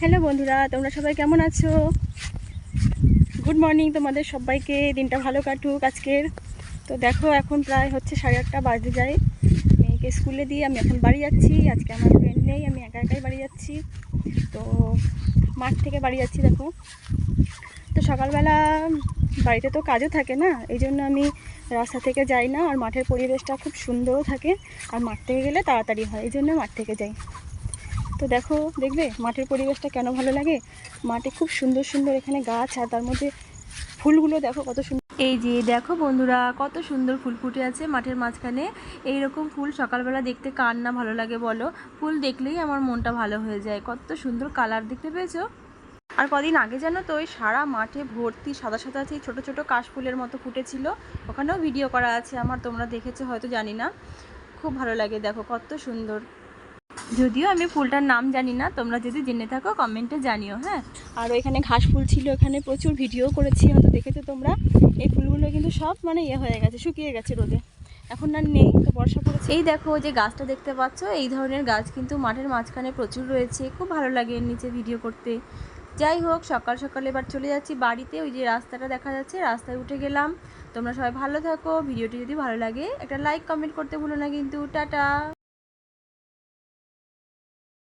Hello বন্ধুরা, তোমরা সবাই কেমন আছো? গুড মর্নিং তোমাদের সবাইকে। দিনটা ভালো কাটুক আজকের। তো দেখো, এখন প্রায় হচ্ছে 8:30 বাজতে যায়। মেয়েকে স্কুলে দিয়ে আমি এখন বাড়ি যাচ্ছি। আজকে আমার ফ্রেন্ড নেই, আমি একা একাই বাড়ি যাচ্ছি। তো মাঠ থেকে বাড়ি যাচ্ছি দেখো। তো সকালবেলা বাড়িতে তো কাজও থাকে না, এই জন্য আমি রাস্তা থেকে যাই না। আর মাঠের পরিবেশটা খুব সুন্দরও থাকে, আর মাঠ থেকে গেলে তাড়াতাড়ি হয়, এই জন্য মাঠ থেকে যাই। তো দেখো, দেখবে মাঠের পরিবেশটা কেন ভালো লাগে। মাঠে খুব সুন্দর সুন্দর এখানে গাছ, আর তার মধ্যে ফুলগুলো দেখো কত সুন্দর। এই যে দেখো বন্ধুরা, কত সুন্দর ফুল ফুটে আছে মাঠের মাঝখানে। এই রকম ফুল সকালবেলা দেখতে কার না ভালো লাগে বলো? ফুল দেখলেই আমার মনটা ভালো হয়ে যায়। কত সুন্দর কালার, দেখতে পেয়েছো? আর কদিন আগে জানো তো, ওই সারা মাঠে ভর্তি সাদা সাদা সেই ছোটো ছোটো কাশফুলের মতো ফুটেছিল। ওখানেও ভিডিও করা আছে আমার, তোমরা দেখেছো হয়তো, জানি না। খুব ভালো লাগে, দেখো কত সুন্দর। যদিও আমি ফুলটার নাম জানি না, তোমরা যদি জেনে থাকো কমেন্টে জানিও, হ্যাঁ। আর এখানে ঘাস ফুল ছিল, এখানে প্রচুর ভিডিও করেছি, হয়তো দেখেছো তোমরা। এই ফুলগুলো কিন্তু সব হয়ে গেছে, শুকিয়ে গেছে রোদে, এখন আর নেই। তো বর্ষা পড়েছে। এই দেখো যে গাছটা দেখতে পাচ্ছ, এই ধরনের গাছ কিন্তু মাঠের মাঝখানে প্রচুর রয়েছে। খুব ভালো লাগে এর নিচে ভিডিও করতে। যাই হোক, সকাল সকাল এবার চলে যাচ্ছি বাড়িতে। ওই যে রাস্তাটা দেখা যাচ্ছে, রাস্তায় উঠে গেলাম। তোমরা সবাই ভালো থাকো। ভিডিওটি যদি ভালো লাগে একটা লাইক কমেন্ট করতে ভুলো না কিন্তু। টাটা।